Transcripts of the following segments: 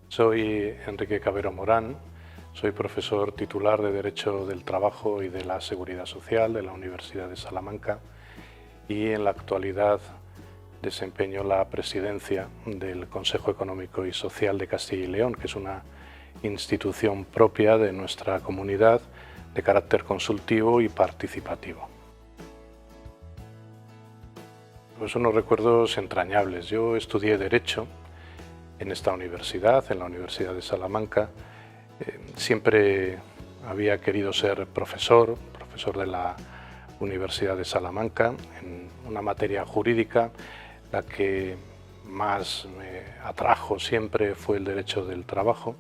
Soy Enrique Cabero Morán, soy profesor titular de Derecho del Trabajo y de la Seguridad Social de la Universidad de Salamanca y en la actualidad desempeño la presidencia del Consejo Económico y Social de Castilla y León, que es una institución propia de nuestra comunidad de carácter consultivo y participativo. Pues unos recuerdos entrañables. Yo estudié Derecho en esta universidad, en la Universidad de Salamanca. Siempre había querido ser profesor de la Universidad de Salamanca, en una materia jurídica. La que más me atrajo siempre fue el derecho del trabajo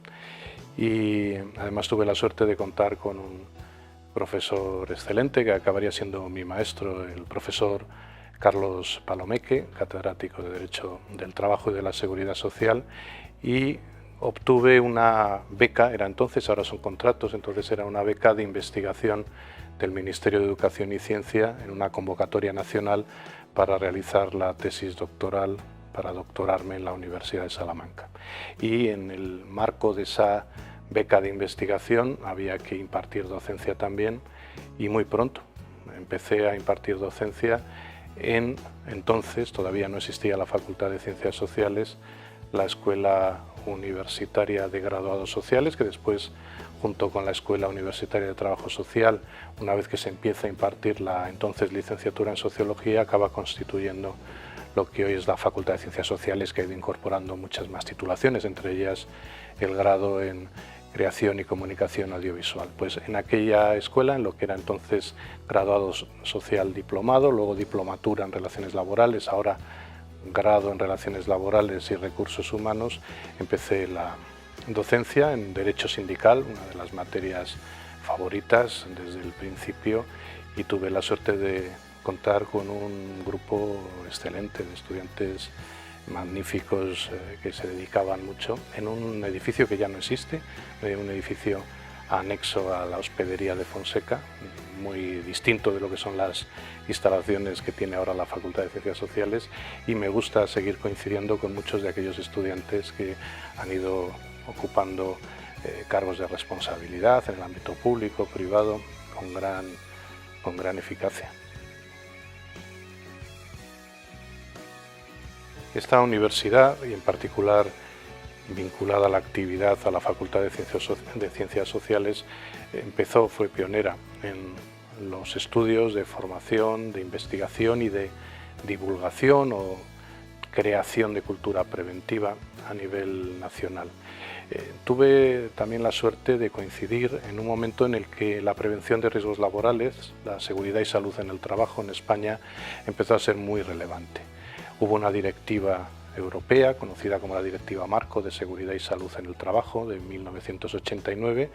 y además tuve la suerte de contar con un profesor excelente que acabaría siendo mi maestro, el profesor Carlos Palomeque, catedrático de Derecho del Trabajo y de la Seguridad Social, y obtuve una beca, era entonces, ahora son contratos, entonces era una beca de investigación del Ministerio de Educación y Ciencia en una convocatoria nacional para realizar la tesis doctoral, para doctorarme en la Universidad de Salamanca. Y en el marco de esa beca de investigación había que impartir docencia también, y muy pronto empecé a impartir docencia en, entonces todavía no existía la Facultad de Ciencias Sociales, la Escuela Universitaria de Graduados Sociales, que después, junto con la Escuela Universitaria de Trabajo Social, una vez que se empieza a impartir la entonces licenciatura en Sociología, acaba constituyendo lo que hoy es la Facultad de Ciencias Sociales, que ha ido incorporando muchas más titulaciones, entre ellas el grado en Creación y Comunicación Audiovisual. Pues en aquella escuela, en lo que era entonces graduado social diplomado, luego diplomatura en Relaciones Laborales, ahora grado en Relaciones Laborales y Recursos Humanos, empecé la docencia en Derecho Sindical, una de las materias favoritas desde el principio, y tuve la suerte de contar con un grupo excelente de estudiantes magníficos que se dedicaban mucho en un edificio que ya no existe, un edificio anexo a la hospedería de Fonseca, muy distinto de lo que son las instalaciones que tiene ahora la Facultad de Ciencias Sociales, y me gusta seguir coincidiendo con muchos de aquellos estudiantes que han ido ocupando cargos de responsabilidad en el ámbito público, privado, con gran eficacia. Esta universidad, y en particular vinculada a la actividad a la Facultad de Ciencias Sociales, fue pionera en los estudios de formación, de investigación y de divulgación o creación de cultura preventiva a nivel nacional. Tuve también la suerte de coincidir en un momento en el que la prevención de riesgos laborales, la seguridad y salud en el trabajo en España empezó a ser muy relevante. Hubo una directiva europea, conocida como la Directiva Marco de Seguridad y Salud en el Trabajo, de 1989,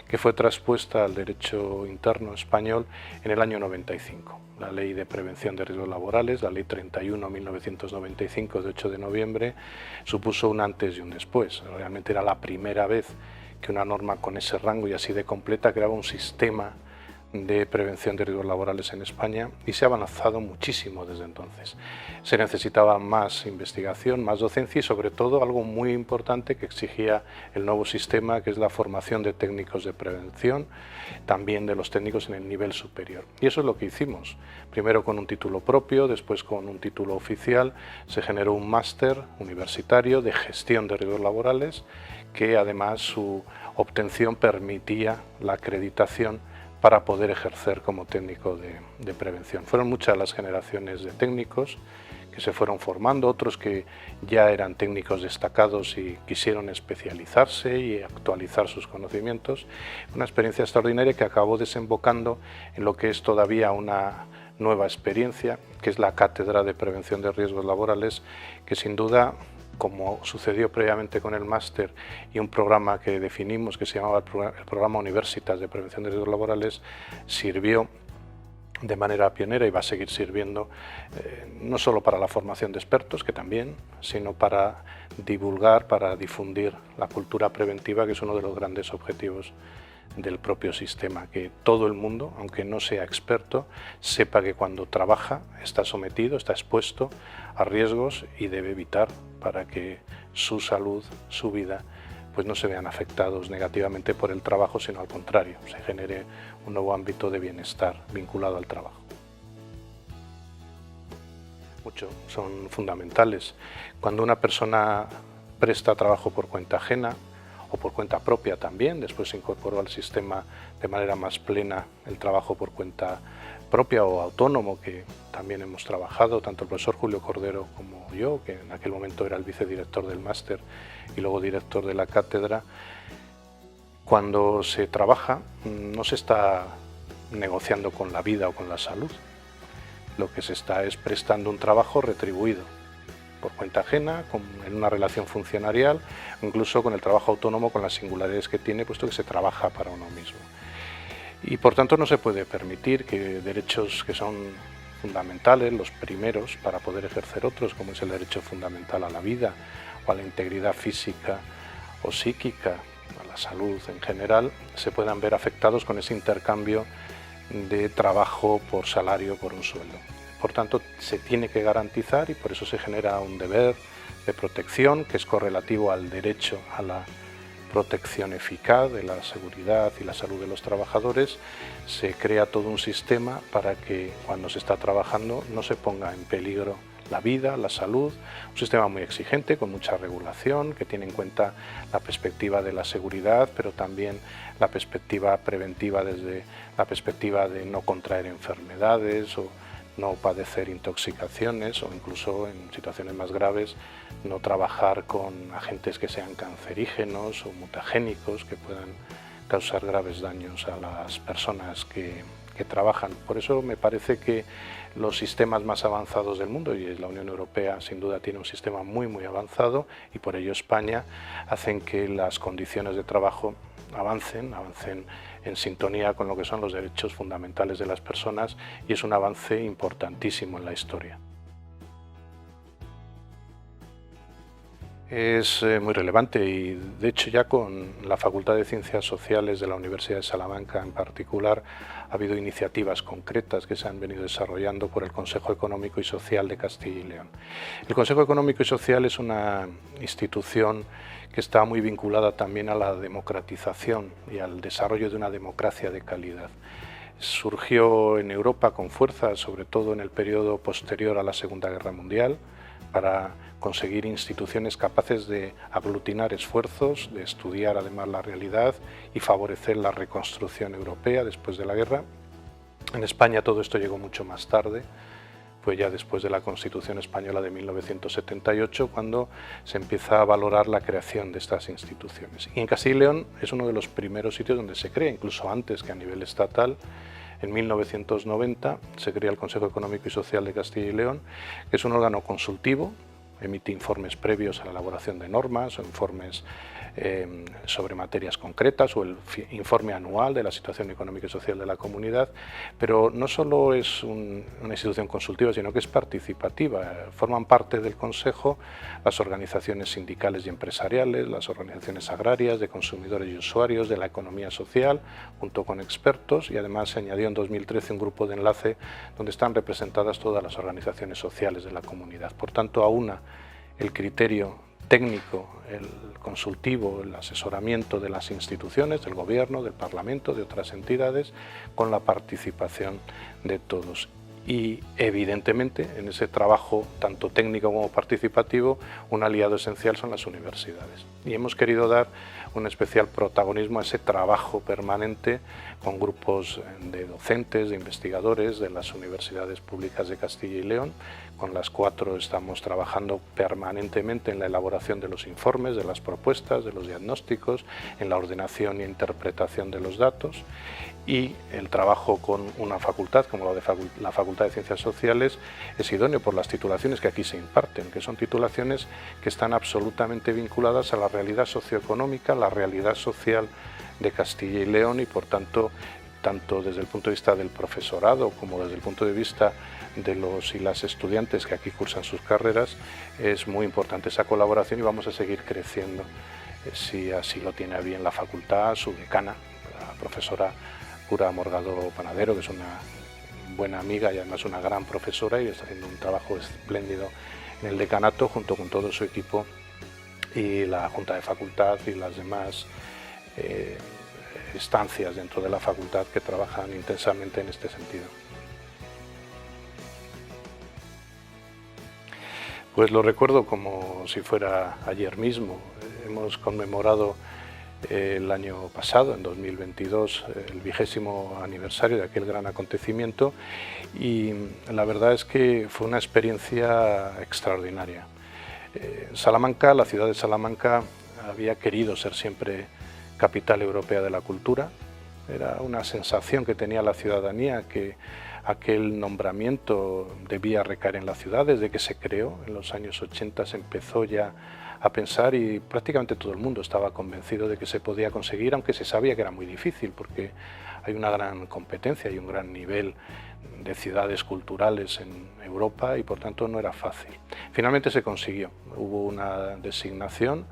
que fue traspuesta al derecho interno español en el año 95. La Ley de Prevención de Riesgos Laborales, la Ley 31/1995, de 8 de noviembre, supuso un antes y un después. Realmente era la primera vez que una norma con ese rango y así de completa creaba un sistema de prevención de riesgos laborales en España, y se ha avanzado muchísimo desde entonces. Se necesitaba más investigación, más docencia y sobre todo algo muy importante que exigía el nuevo sistema, que es la formación de técnicos de prevención, también de los técnicos en el nivel superior. Y eso es lo que hicimos. Primero con un título propio, después con un título oficial, se generó un máster universitario de gestión de riesgos laborales, que además su obtención permitía la acreditación para poder ejercer como técnico de prevención. Fueron muchas las generaciones de técnicos que se fueron formando, otros que ya eran técnicos destacados y quisieron especializarse y actualizar sus conocimientos. Una experiencia extraordinaria que acabó desembocando en lo que es todavía una nueva experiencia, que es la Cátedra de Prevención de Riesgos Laborales, que sin duda, como sucedió previamente con el máster y un programa que definimos que se llamaba el Programa Universitas de Prevención de Riesgos Laborales, sirvió de manera pionera y va a seguir sirviendo no solo para la formación de expertos, que también, sino para divulgar, para difundir la cultura preventiva, que es uno de los grandes objetivos del propio sistema, que todo el mundo, aunque no sea experto, sepa que cuando trabaja está sometido, está expuesto a riesgos y debe evitar para que su salud, su vida, pues no se vean afectados negativamente por el trabajo, sino al contrario, se genere un nuevo ámbito de bienestar vinculado al trabajo. Mucho, son fundamentales. Cuando una persona presta trabajo por cuenta ajena o por cuenta propia también, después se incorporó al sistema de manera más plena el trabajo por cuenta propia o autónomo, que también hemos trabajado, tanto el profesor Julio Cordero como yo, que en aquel momento era el vicedirector del máster y luego director de la cátedra. Cuando se trabaja no se está negociando con la vida o con la salud, lo que se está es prestando un trabajo retribuido por cuenta ajena, en una relación funcionarial, incluso con el trabajo autónomo, con las singularidades que tiene, puesto que se trabaja para uno mismo. Y por tanto no se puede permitir que derechos que son fundamentales, los primeros para poder ejercer otros, como es el derecho fundamental a la vida o a la integridad física o psíquica, a la salud en general, se puedan ver afectados con ese intercambio de trabajo por salario, por un sueldo. Por tanto, se tiene que garantizar, y por eso se genera un deber de protección que es correlativo al derecho a la protección eficaz de la seguridad y la salud de los trabajadores. Se crea todo un sistema para que cuando se está trabajando no se ponga en peligro la vida, la salud, un sistema muy exigente, con mucha regulación, que tiene en cuenta la perspectiva de la seguridad, pero también la perspectiva preventiva desde la perspectiva de no contraer enfermedades o no padecer intoxicaciones, o incluso en situaciones más graves no trabajar con agentes que sean cancerígenos o mutagénicos que puedan causar graves daños a las personas que trabajan. Por eso me parece que los sistemas más avanzados del mundo, y la Unión Europea sin duda tiene un sistema muy avanzado, y por ello España, hacen que las condiciones de trabajo avancen en sintonía con lo que son los derechos fundamentales de las personas, y es un avance importantísimo en la historia. Es muy relevante, y de hecho ya con la Facultad de Ciencias Sociales de la Universidad de Salamanca en particular ha habido iniciativas concretas que se han venido desarrollando por el Consejo Económico y Social de Castilla y León. El Consejo Económico y Social es una institución que está muy vinculada también a la democratización y al desarrollo de una democracia de calidad. Surgió en Europa con fuerza, sobre todo en el periodo posterior a la Segunda Guerra Mundial, para conseguir instituciones capaces de aglutinar esfuerzos, de estudiar además la realidad y favorecer la reconstrucción europea después de la guerra. En España todo esto llegó mucho más tarde, fue ya después de la Constitución Española de 1978 cuando se empieza a valorar la creación de estas instituciones. Y en Castilla y León es uno de los primeros sitios donde se crea, incluso antes que a nivel estatal. En 1990 se crea el Consejo Económico y Social de Castilla y León, que es un órgano consultivo, emite informes previos a la elaboración de normas o informes sobre materias concretas, o el informe anual de la situación económica y social de la comunidad, pero no solo es una institución consultiva, sino que es participativa. Forman parte del Consejo las organizaciones sindicales y empresariales, las organizaciones agrarias, de consumidores y usuarios, de la economía social, junto con expertos, y además se añadió en 2013 un grupo de enlace donde están representadas todas las organizaciones sociales de la comunidad. Por tanto, aúna el criterio técnico, el consultivo, el asesoramiento de las instituciones, del Gobierno, del Parlamento, de otras entidades, con la participación de todos. Y evidentemente en ese trabajo tanto técnico como participativo un aliado esencial son las universidades. Y hemos querido dar un especial protagonismo a ese trabajo permanente con grupos de docentes, de investigadores de las universidades públicas de Castilla y León. Con las 4 estamos trabajando permanentemente en la elaboración de los informes, de las propuestas, de los diagnósticos, en la ordenación e interpretación de los datos, y el trabajo con una facultad como la Facultad de Ciencias Sociales es idóneo por las titulaciones que aquí se imparten, que son titulaciones que están absolutamente vinculadas a la realidad socioeconómica, la realidad social de Castilla y León, y por tanto desde el punto de vista del profesorado como desde el punto de vista de los y las estudiantes que aquí cursan sus carreras, es muy importante esa colaboración, y vamos a seguir creciendo si así lo tiene a bien la facultad, su decana, la profesora Pura Morgado Panadero, que es una buena amiga y además una gran profesora, y está haciendo un trabajo espléndido en el decanato junto con todo su equipo y la Junta de Facultad y las demás estancias dentro de la facultad que trabajan intensamente en este sentido. Pues lo recuerdo como si fuera ayer mismo. Hemos conmemorado el año pasado, en 2022, el 20º aniversario de aquel gran acontecimiento, y la verdad es que fue una experiencia extraordinaria. Salamanca, la ciudad de Salamanca, había querido ser siempre capital europea de la cultura. Era una sensación que tenía la ciudadanía, que aquel nombramiento debía recaer en la ciudad. Desde que se creó, en los años 80, se empezó ya a pensar y prácticamente todo el mundo estaba convencido de que se podía conseguir, aunque se sabía que era muy difícil porque hay una gran competencia y un gran nivel de ciudades culturales en Europa y por tanto no era fácil. Finalmente se consiguió, hubo una designación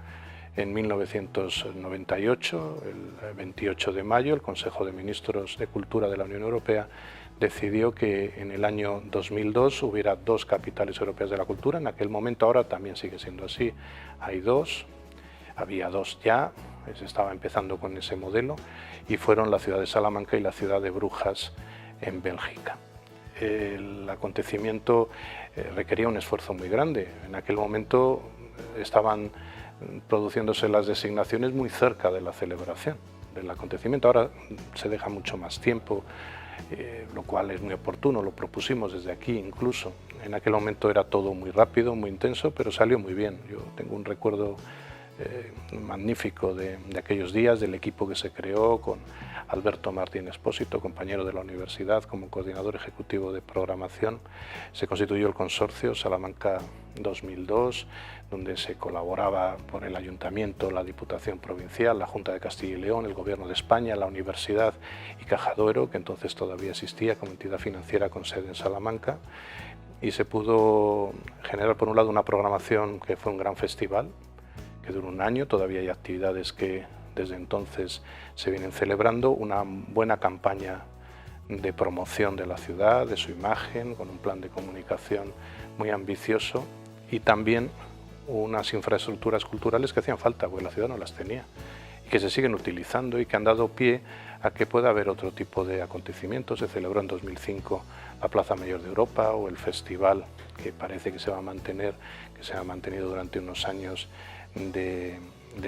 en 1998, el 28 de mayo, el Consejo de Ministros de Cultura de la Unión Europea decidió que en el año 2002 hubiera 2 capitales europeas de la cultura. En aquel momento, ahora también sigue siendo así, hay 2, había 2 ya, se estaba empezando con ese modelo, y fueron la ciudad de Salamanca y la ciudad de Brujas en Bélgica. El acontecimiento requería un esfuerzo muy grande. En aquel momento estaban produciéndose las designaciones muy cerca de la celebración del acontecimiento. Ahora se deja mucho más tiempo, lo cual es muy oportuno, lo propusimos desde aquí incluso. En aquel momento era todo muy rápido, muy intenso, pero salió muy bien. Yo tengo un recuerdo magnífico de aquellos días, del equipo que se creó con Alberto Martín Expósito, compañero de la universidad, como coordinador ejecutivo de programación. Se constituyó el consorcio Salamanca 2002, donde se colaboraba por el Ayuntamiento, la Diputación Provincial, la Junta de Castilla y León, el Gobierno de España, la Universidad y Caja Duero, que entonces todavía existía como entidad financiera con sede en Salamanca, y se pudo generar por un lado una programación que fue un gran festival, que duró un año. Todavía hay actividades que desde entonces se vienen celebrando, una buena campaña de promoción de la ciudad, de su imagen, con un plan de comunicación muy ambicioso, y también unas infraestructuras culturales que hacían falta, porque la ciudad no las tenía, y que se siguen utilizando y que han dado pie a que pueda haber otro tipo de acontecimientos. Se celebró en 2005 la Plaza Mayor de Europa, o el festival que parece que se va a mantener, que se ha mantenido durante unos años, de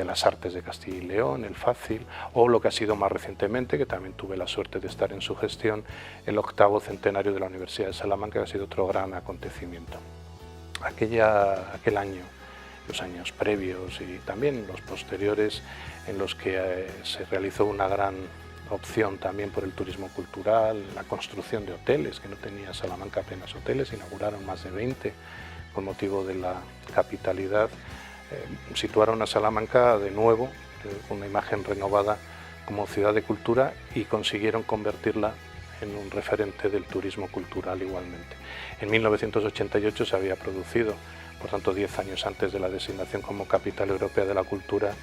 las artes de Castilla y León, el Fácil, o lo que ha sido más recientemente, que también tuve la suerte de estar en su gestión, el 8º centenario de la Universidad de Salamanca, que ha sido otro gran acontecimiento. Aquel año, los años previos y también los posteriores, en los que se realizó una gran opción también por el turismo cultural, la construcción de hoteles, que no tenía Salamanca apenas hoteles, inauguraron más de 20 con motivo de la capitalidad. Situaron a Salamanca de nuevo con una imagen renovada como ciudad de cultura y consiguieron convertirla en un referente del turismo cultural igualmente. En 1988 se había producido, por tanto 10 años antes de la designación como Capital Europea de la Cultura,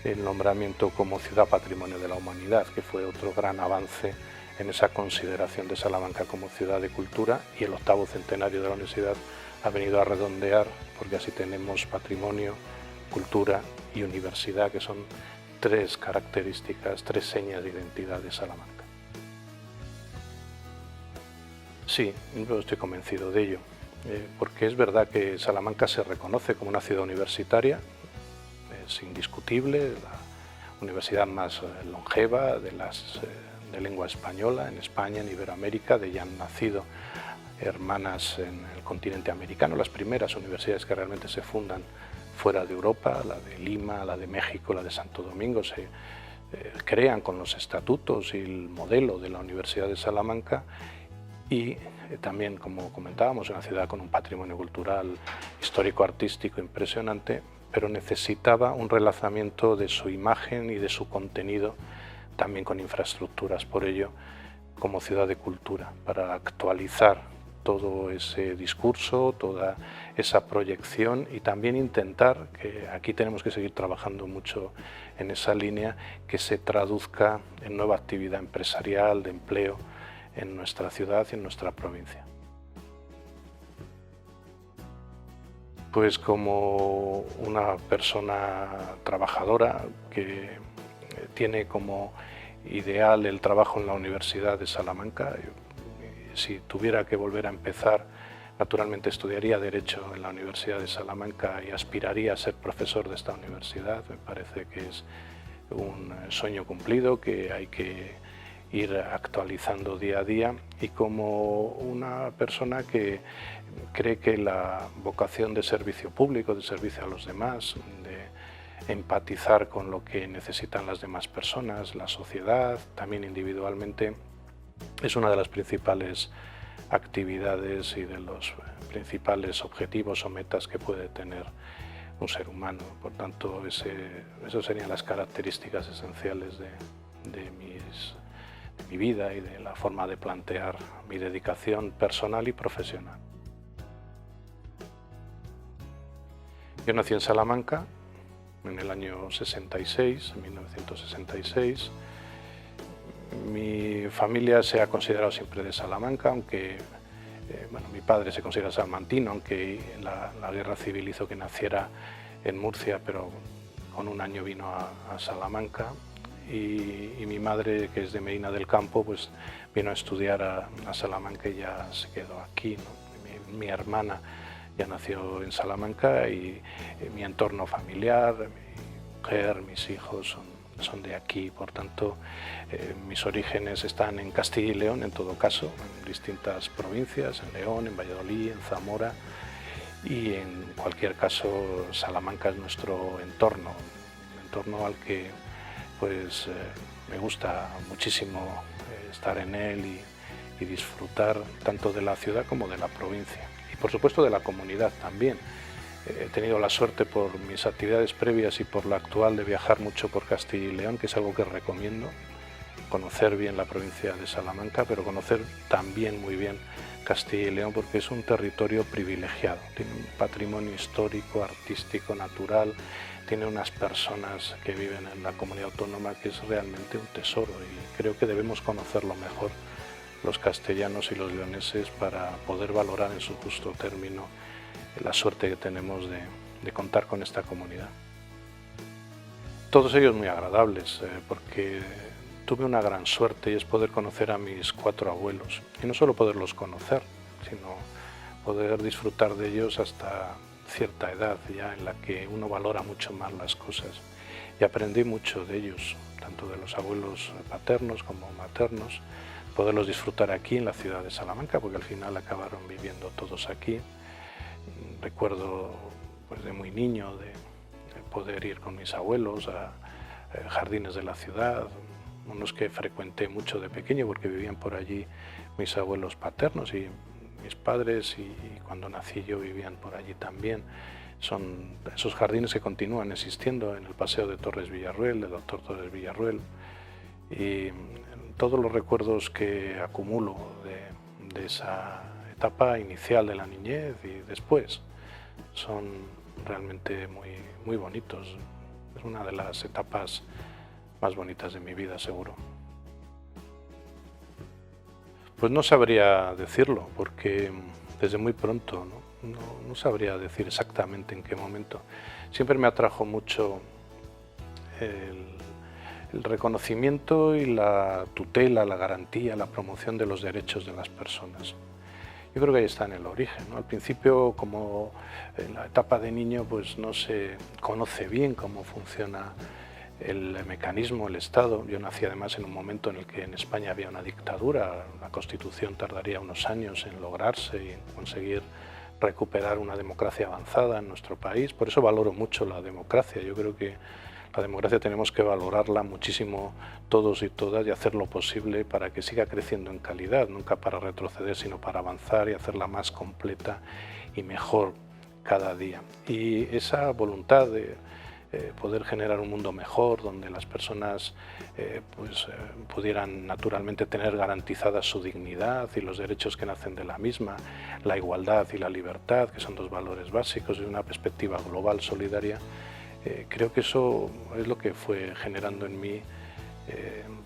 el nombramiento como Ciudad Patrimonio de la Humanidad, que fue otro gran avance en esa consideración de Salamanca como ciudad de cultura, y el 8º centenario de la universidad ha venido a redondear, porque así tenemos patrimonio, cultura y universidad, que son 3 características, 3 señas de identidad de Salamanca. Sí, yo estoy convencido de ello, porque es verdad que Salamanca se reconoce como una ciudad universitaria, es indiscutible, la universidad más longeva de lengua española en España, en Iberoamérica. De ella han nacido hermanas en el continente americano, las primeras universidades que realmente se fundan fuera de Europa, la de Lima, la de México, la de Santo Domingo, se crean con los estatutos y el modelo de la Universidad de Salamanca, y también, como comentábamos, una ciudad con un patrimonio cultural, histórico-artístico impresionante, pero necesitaba un relanzamiento de su imagen y de su contenido, también con infraestructuras. Por ello, como ciudad de cultura, para actualizar todo ese discurso, toda esa proyección, y también intentar, que aquí tenemos que seguir trabajando mucho en esa línea, que se traduzca en nueva actividad empresarial, de empleo en nuestra ciudad y en nuestra provincia. Pues como una persona trabajadora que tiene como ideal el trabajo en la Universidad de Salamanca. Si tuviera que volver a empezar, naturalmente estudiaría Derecho en la Universidad de Salamanca y aspiraría a ser profesor de esta universidad. Me parece que es un sueño cumplido que hay que ir actualizando día a día, y como una persona que cree que la vocación de servicio público, de servicio a los demás, de empatizar con lo que necesitan las demás personas, la sociedad, también individualmente, es una de las principales actividades y de los principales objetivos o metas que puede tener un ser humano. Por tanto, esas serían las características esenciales de mi vida y de la forma de plantear mi dedicación personal y profesional. Yo nací en Salamanca en el año 66, 1966. Mi familia se ha considerado siempre de Salamanca, aunque mi padre se considera salmantino, aunque la guerra civil hizo que naciera en Murcia, pero con un año vino a Salamanca. Y mi madre, que es de Medina del Campo, pues vino a estudiar a Salamanca y ya se quedó aquí, ¿no? Mi hermana ya nació en Salamanca y mi entorno familiar, mi mujer, mis hijos son de aquí. Por tanto, mis orígenes están en Castilla y León, en todo caso, en distintas provincias, en León, en Valladolid, en Zamora, y en cualquier caso Salamanca es nuestro entorno, un entorno al que pues me gusta muchísimo estar en él y disfrutar tanto de la ciudad como de la provincia, y por supuesto de la comunidad también. He tenido la suerte por mis actividades previas y por la actual de viajar mucho por Castilla y León, que es algo que recomiendo, conocer bien la provincia de Salamanca, pero conocer también muy bien Castilla y León, porque es un territorio privilegiado, tiene un patrimonio histórico, artístico, natural, tiene unas personas que viven en la comunidad autónoma que es realmente un tesoro, y creo que debemos conocerlo mejor los castellanos y los leoneses para poder valorar en su justo término la suerte que tenemos de contar con esta comunidad. Todos ellos muy agradables, porque tuve una gran suerte, y es poder conocer a mis 4 abuelos, y no solo poderlos conocer, sino poder disfrutar de ellos hasta cierta edad ya en la que uno valora mucho más las cosas, y aprendí mucho de ellos, tanto de los abuelos paternos como maternos, poderlos disfrutar aquí en la ciudad de Salamanca, porque al final acabaron viviendo todos aquí. Recuerdo pues, de muy niño de poder ir con mis abuelos a jardines de la ciudad, unos que frecuenté mucho de pequeño porque vivían por allí mis abuelos paternos, y mis padres, y cuando nací yo vivían por allí también. Son esos jardines que continúan existiendo en el Paseo de Torres Villarruel, del doctor Torres Villarruel, y todos los recuerdos que acumulo de esa etapa inicial de la niñez y después son realmente muy bonitos. Es una de las etapas más bonitas de mi vida, seguro. Pues no sabría decirlo, porque desde muy pronto no sabría decir exactamente en qué momento. Siempre me atrajo mucho el reconocimiento y la tutela, la garantía, la promoción de los derechos de las personas. Yo creo que ahí está en el origen, ¿no? Al principio, como en la etapa de niño, pues no se conoce bien cómo funciona el mecanismo, el Estado. Yo nací además en un momento en el que en España había una dictadura. La Constitución tardaría unos años en lograrse y en conseguir recuperar una democracia avanzada en nuestro país. Por eso valoro mucho la democracia. Yo creo que la democracia tenemos que valorarla muchísimo todos y todas, y hacer lo posible para que siga creciendo en calidad, nunca para retroceder, sino para avanzar y hacerla más completa y mejor cada día. Y esa voluntad de poder generar un mundo mejor, donde las personas pudieran naturalmente tener garantizada su dignidad y los derechos que nacen de la misma, la igualdad y la libertad, que son 2 valores básicos, y una perspectiva global solidaria. Creo que eso es lo que fue generando en mí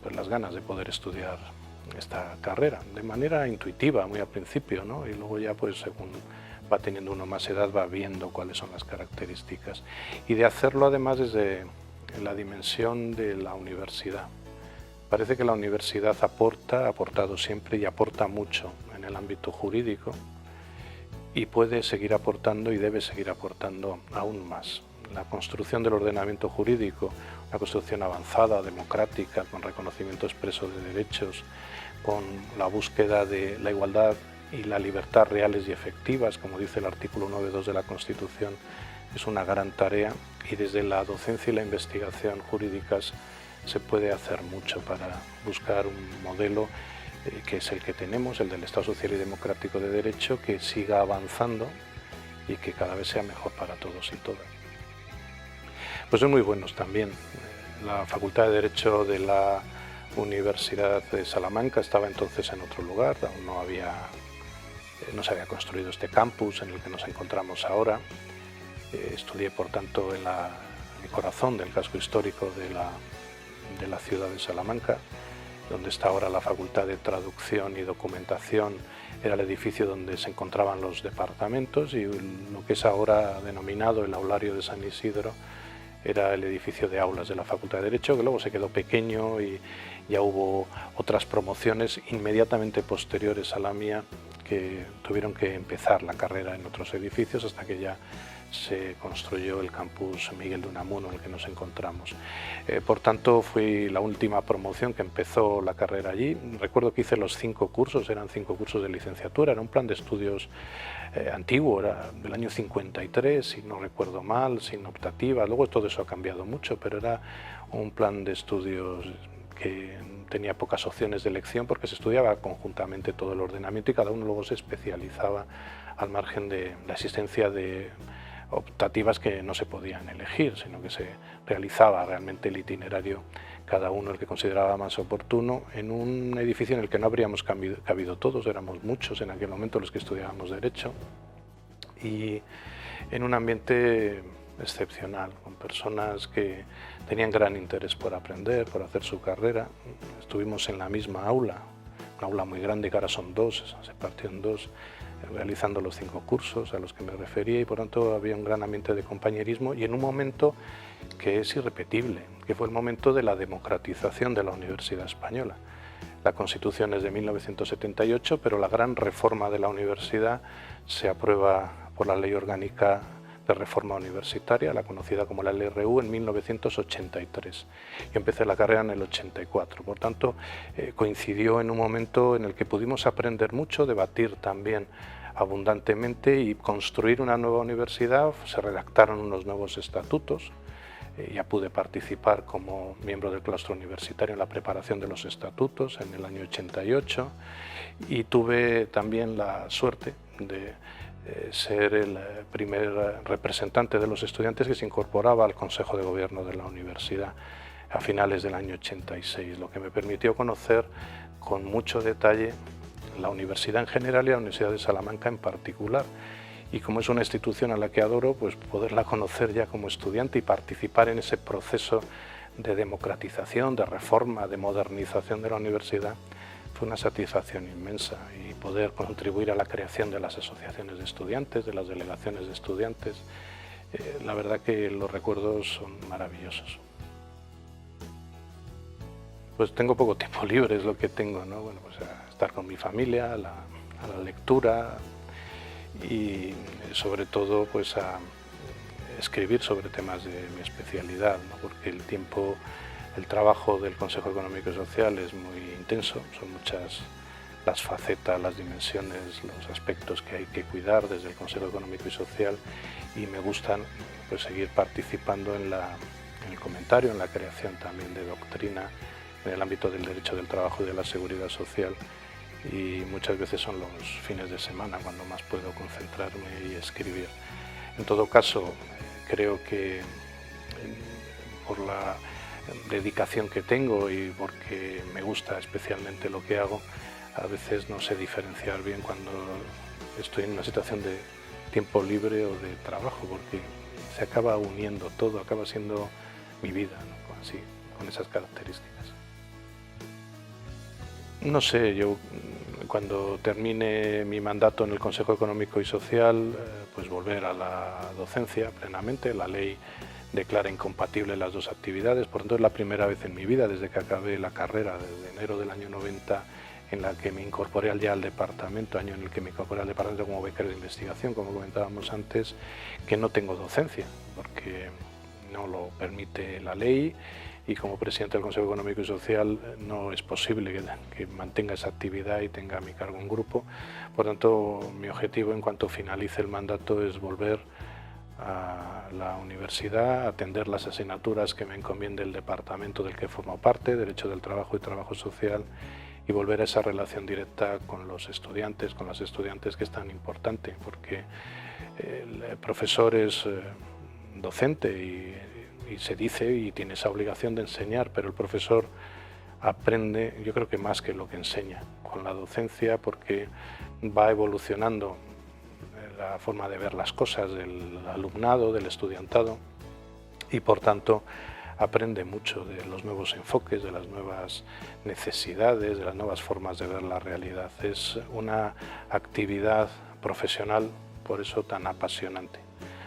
pues las ganas de poder estudiar esta carrera, de manera intuitiva muy al principio, ¿no? Y luego ya pues según va teniendo uno más edad, va viendo cuáles son las características. Y de hacerlo además desde la dimensión de la universidad. Parece que la universidad ha aportado siempre y aporta mucho en el ámbito jurídico y puede seguir aportando y debe seguir aportando aún más. La construcción del ordenamiento jurídico, una construcción avanzada, democrática, con reconocimiento expreso de derechos, con la búsqueda de la igualdad y la libertad reales y efectivas, como dice el artículo 9.2 de la Constitución, es una gran tarea, y desde la docencia y la investigación jurídicas se puede hacer mucho para buscar un modelo que es el que tenemos, el del Estado Social y Democrático de Derecho, que siga avanzando y que cada vez sea mejor para todos y todas. Pues son muy buenos también. La Facultad de Derecho de la Universidad de Salamanca estaba entonces en otro lugar, aún no se había construido este campus en el que nos encontramos ahora. Estudié, por tanto, en el corazón del casco histórico de la ciudad de Salamanca, donde está ahora la Facultad de Traducción y Documentación. Era el edificio donde se encontraban los departamentos, y lo que es ahora denominado el Aulario de San Isidro era el edificio de aulas de la Facultad de Derecho, que luego se quedó pequeño y ya hubo otras promociones inmediatamente posteriores a la mía que tuvieron que empezar la carrera en otros edificios hasta que ya se construyó el campus Miguel de Unamuno en el que nos encontramos. Por tanto, fui la última promoción que empezó la carrera allí. Recuerdo que hice los 5 cursos, eran 5 cursos de licenciatura, era un plan de estudios antiguo, era del año 53, si no recuerdo mal, sin optativa. Luego todo eso ha cambiado mucho, pero era un plan de estudios que tenía pocas opciones de elección porque se estudiaba conjuntamente todo el ordenamiento y cada uno luego se especializaba al margen de la existencia de optativas que no se podían elegir, sino que se realizaba realmente el itinerario, cada uno el que consideraba más oportuno, en un edificio en el que no habríamos cabido todos, éramos muchos en aquel momento los que estudiábamos Derecho, y en un ambiente excepcional, con personas que tenían gran interés por aprender, por hacer su carrera. Estuvimos en la misma aula, una aula muy grande que ahora son 2, se partió en 2, realizando los 5 cursos a los que me refería, y por tanto había un gran ambiente de compañerismo y en un momento que es irrepetible, que fue el momento de la democratización de la Universidad Española. La Constitución es de 1978, pero la gran reforma de la universidad se aprueba por la Ley Orgánica de Reforma Universitaria, la conocida como la LRU, en 1983. Yo empecé la carrera en el 84, por tanto coincidió en un momento en el que pudimos aprender mucho, debatir también abundantemente y construir una nueva universidad. Se redactaron unos nuevos estatutos, ya pude participar como miembro del claustro universitario en la preparación de los estatutos en el año 88 y tuve también la suerte de ser el primer representante de los estudiantes que se incorporaba al Consejo de Gobierno de la universidad a finales del año 86, lo que me permitió conocer con mucho detalle la universidad en general y la Universidad de Salamanca en particular. Y como es una institución a la que adoro, pues poderla conocer ya como estudiante y participar en ese proceso de democratización, de reforma, de modernización de la universidad, fue una satisfacción inmensa, y poder contribuir a la creación de las asociaciones de estudiantes, de las delegaciones de estudiantes, la verdad que los recuerdos son maravillosos. Pues tengo poco tiempo libre, es lo que tengo, ¿no? Bueno, pues a estar con mi familia, a la lectura y sobre todo pues a escribir sobre temas de mi especialidad, ¿no? Porque el trabajo del Consejo Económico y Social es muy intenso, son muchas las facetas, las dimensiones, los aspectos que hay que cuidar desde el Consejo Económico y Social, y me gustan pues seguir participando en el comentario, en la creación también de doctrina en el ámbito del derecho del trabajo y de la seguridad social, y muchas veces son los fines de semana cuando más puedo concentrarme y escribir. En todo caso, creo que por la dedicación que tengo y porque me gusta especialmente lo que hago, a veces no sé diferenciar bien cuando estoy en una situación de tiempo libre o de trabajo, porque se acaba uniendo todo, acaba siendo mi vida, ¿no? Así, con esas características. No sé, yo cuando termine mi mandato en el Consejo Económico y Social, pues volver a la docencia plenamente. La ley declara incompatibles las dos actividades, por tanto es la primera vez en mi vida, desde que acabé la carrera, desde enero del año 90, en la que me incorporé ya al departamento, año en el que me incorporé al departamento como becario de investigación, como comentábamos antes, que no tengo docencia, porque no lo permite la ley, y como presidente del Consejo Económico y Social no es posible que mantenga esa actividad y tenga a mi cargo un grupo. Por tanto, mi objetivo en cuanto finalice el mandato es volver a la universidad, atender las asignaturas que me encomiende el departamento del que formo parte, Derecho del Trabajo y Trabajo Social, y volver a esa relación directa con los estudiantes, con las estudiantes, que es tan importante, porque el profesor es docente y se dice y tiene esa obligación de enseñar, pero el profesor aprende, yo creo que más que lo que enseña con la docencia, porque va evolucionando la forma de ver las cosas del alumnado, del estudiantado, y por tanto aprende mucho de los nuevos enfoques, de las nuevas necesidades, de las nuevas formas de ver la realidad. Es una actividad profesional, por eso tan apasionante.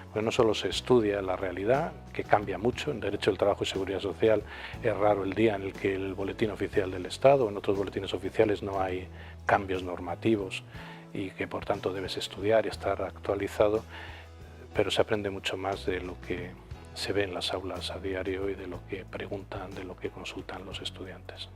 Porque no solo se estudia la realidad, que cambia mucho. En Derecho del Trabajo y Seguridad Social es raro el día en el que el boletín oficial del Estado, en otros boletines oficiales no hay cambios normativos y que por tanto debes estudiar y estar actualizado, pero se aprende mucho más de lo que se ve en las aulas a diario y de lo que preguntan, de lo que consultan los estudiantes.